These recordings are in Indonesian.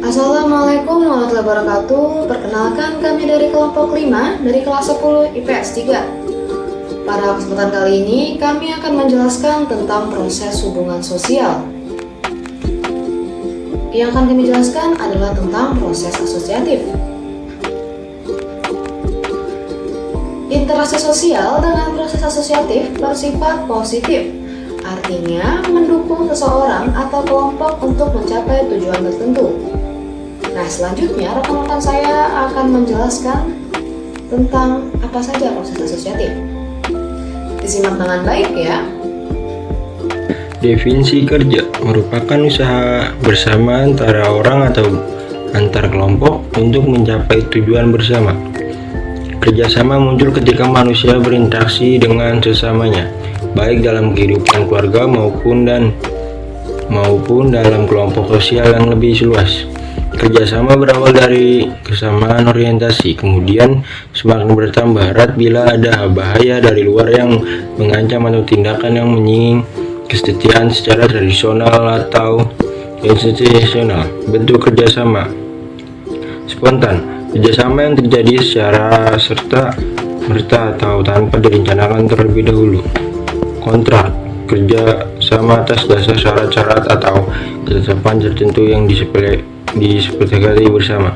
Assalamualaikum warahmatullahi wabarakatuh. Perkenalkan, kami dari kelompok 5 dari kelas 10 IPS 3. Pada kesempatan kali ini kami akan menjelaskan tentang proses hubungan sosial. Yang akan kami jelaskan adalah tentang proses asosiatif. Interaksi sosial dengan proses asosiatif bersifat positif, artinya mendukung seseorang atau kelompok untuk mencapai tujuan tertentu. Nah, selanjutnya rekan-rekan saya akan menjelaskan tentang apa saja proses asosiatif. Disimak dengan baik ya. Definisi kerja merupakan usaha bersama antara orang atau antar kelompok untuk mencapai tujuan bersama. Kerjasama muncul ketika manusia berinteraksi dengan sesamanya, baik dalam kehidupan keluarga maupun dalam kelompok sosial yang lebih luas. Kerjasama berawal dari kesamaan orientasi, kemudian semakin bertambah erat bila ada bahaya dari luar yang mengancam atau tindakan yang menyinggung kesetiaan secara tradisional atau institusional. Bentuk kerjasama spontan, kerjasama yang terjadi secara serta-merta atau tanpa direncanakan terlebih dahulu. Kontrak, kerja sama atas dasar syarat-syarat atau ketetapan tertentu yang disepakati bersama.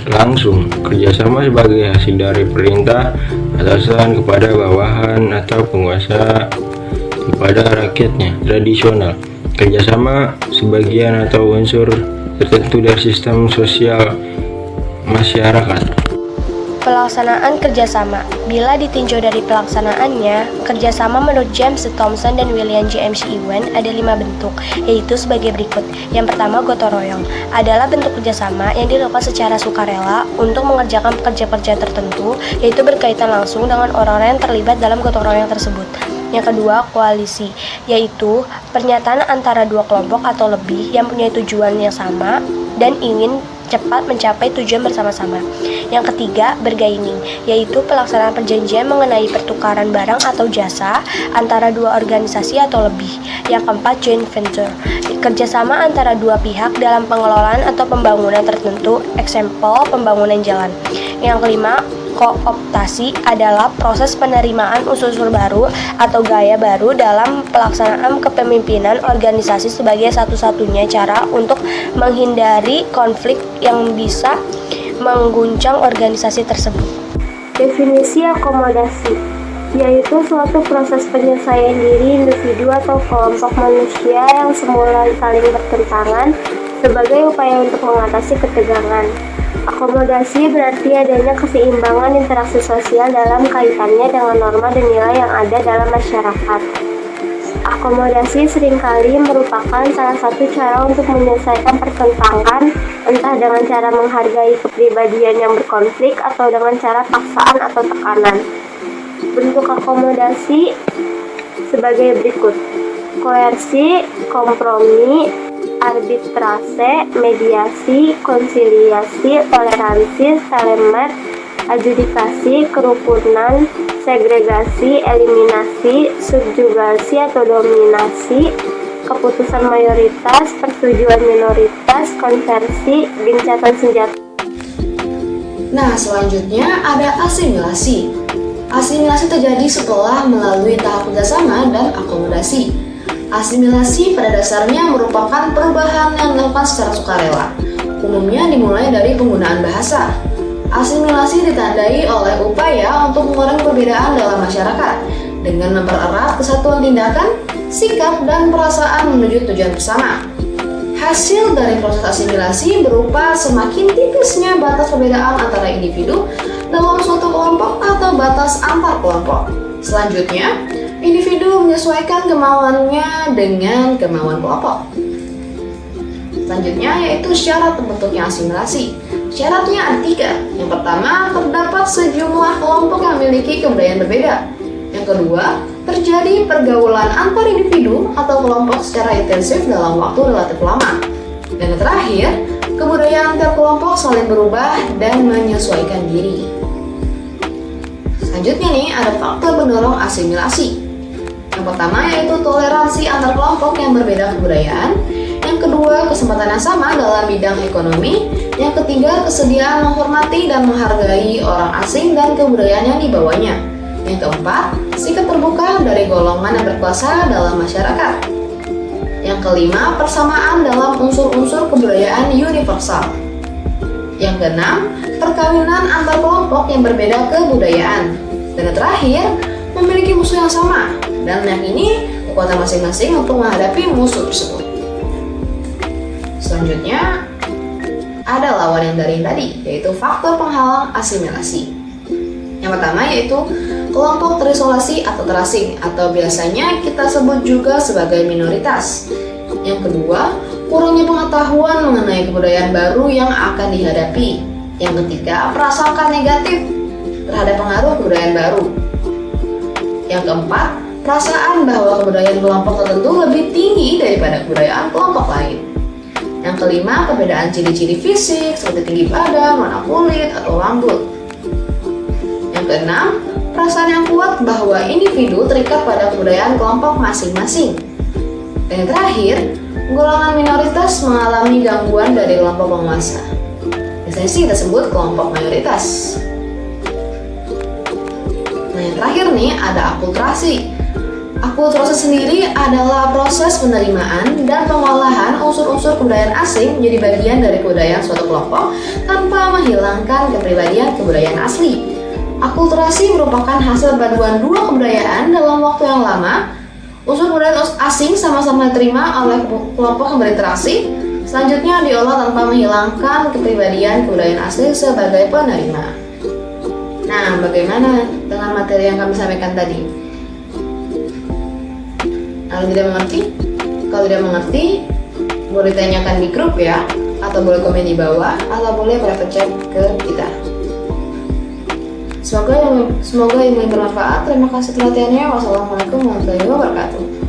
Langsung, kerjasama sebagai hasil dari perintah atasan kepada bawahan atau penguasa kepada rakyatnya. Tradisional, kerjasama sebagian atau unsur tertentu dari sistem sosial masyarakat. Pelaksanaan kerjasama. Bila ditinjau dari pelaksanaannya, kerjasama menurut James Thompson dan William J. McEwan ada 5 bentuk, yaitu sebagai berikut. Yang pertama, gotong royong adalah bentuk kerjasama yang dilakukan secara sukarela untuk mengerjakan pekerjaan tertentu, yaitu berkaitan langsung dengan orang-orang yang terlibat dalam gotong royong tersebut. Yang kedua, koalisi, yaitu pernyataan antara dua kelompok atau lebih yang punya tujuan yang sama dan ingin cepat mencapai tujuan bersama-sama. Yang ketiga, bargaining, yaitu pelaksanaan perjanjian mengenai pertukaran barang atau jasa antara dua organisasi atau lebih. Yang keempat, joint venture, kerjasama antara dua pihak dalam pengelolaan atau pembangunan tertentu, eksempel pembangunan jalan. Yang kelima, kooptasi adalah proses penerimaan unsur-unsur baru atau gaya baru dalam pelaksanaan kepemimpinan organisasi sebagai satu-satunya cara untuk menghindari konflik yang bisa mengguncang organisasi tersebut. Definisi akomodasi, yaitu suatu proses penyelesaian diri individu atau kelompok manusia yang semula saling bertentangan sebagai upaya untuk mengatasi ketegangan. Akomodasi berarti adanya keseimbangan interaksi sosial dalam kaitannya dengan norma dan nilai yang ada dalam masyarakat. Akomodasi seringkali merupakan salah satu cara untuk menyelesaikan pertentangan, entah dengan cara menghargai kepribadian yang berkonflik atau dengan cara paksaan atau tekanan. Bentuk akomodasi sebagai berikut: koersi, kompromi, arbitrase, mediasi, konsiliasi, toleransi, telemet, adjudikasi, kerukunan, segregasi, eliminasi, subjugasi atau dominasi, keputusan mayoritas, persetujuan minoritas, konversi, gencatan senjata. Nah, selanjutnya ada asimilasi. Asimilasi terjadi setelah melalui tahap kerjasama dan akomodasi. Asimilasi pada dasarnya merupakan perubahan yang dilakukan secara sukarela, umumnya dimulai dari penggunaan bahasa. Asimilasi ditandai oleh upaya untuk mengurangi perbedaan dalam masyarakat dengan mempererat kesatuan tindakan, sikap, dan perasaan menuju tujuan bersama. Hasil dari proses asimilasi berupa semakin tipisnya batas perbedaan antara individu dalam suatu kelompok atau batas antar kelompok. Selanjutnya, individu menyesuaikan kemauannya dengan kemauan kelompok. Selanjutnya yaitu syarat terbentuknya asimilasi. Syaratnya ada 3. Yang pertama, terdapat sejumlah kelompok yang memiliki kebudayaan berbeda. Yang kedua, terjadi pergaulan antar individu atau kelompok secara intensif dalam waktu relatif lama. Dan yang terakhir, kebudayaan tiap kelompok saling berubah dan menyesuaikan diri. Selanjutnya nih, ada faktor pendorong asimilasi. Yang pertama yaitu toleransi antar kelompok yang berbeda kebudayaan. Yang kedua, kesempatan kesempatan yang sama dalam bidang ekonomi. Yang ketiga, kesediaan menghormati dan menghargai orang asing dan kebudayaan yang dibawanya. Yang keempat, sikap terbuka dari golongan yang berkuasa dalam masyarakat. Yang kelima, persamaan dalam unsur-unsur kebudayaan universal. Yang keenam, perkawinan antar kelompok yang berbeda kebudayaan. Dan yang terakhir, memiliki musuh yang sama dan meyakini kekuatan masing-masing untuk menghadapi musuh tersebut. Selanjutnya, ada lawan yang dari tadi, yaitu faktor penghalang asimilasi. Yang pertama yaitu kelompok terisolasi atau terasing, atau biasanya kita sebut juga sebagai minoritas. Yang kedua, kurangnya pengetahuan mengenai kebudayaan baru yang akan dihadapi. Yang ketiga, prasangka negatif terhadap pengaruh kebudayaan baru. Yang keempat, perasaan bahwa kebudayaan kelompok tertentu lebih tinggi daripada kebudayaan kelompok lain. Yang kelima, perbedaan ciri-ciri fisik seperti tinggi badan, warna kulit, atau rambut. Yang keenam, perasaan yang kuat bahwa individu terikat pada kebudayaan kelompok masing-masing. Dan yang terakhir, golongan minoritas mengalami gangguan dari kelompok penguasa. Biasanya sih kita sebut kelompok mayoritas. Nah, yang terakhir nih ada akulturasi. Akulturasi sendiri adalah proses penerimaan dan pengolahan unsur-unsur kebudayaan asing menjadi bagian dari kebudayaan suatu kelompok tanpa menghilangkan kepribadian kebudayaan asli. Akulturasi merupakan hasil paduan dua kebudayaan dalam waktu yang lama. Unsur kebudayaan asing sama-sama diterima oleh kelompok yang berinteraksi, selanjutnya diolah tanpa menghilangkan kepribadian kebudayaan asli sebagai penerima. Nah, bagaimana dengan materi yang kami sampaikan tadi? Kalau tidak mengerti? Kalau tidak mengerti, boleh tanyakan di grup ya, atau boleh komen di bawah, atau boleh private chat ke kita. Semoga ilmu bermanfaat. Terima kasih perhatiannya. Wassalamualaikum warahmatullahi wabarakatuh.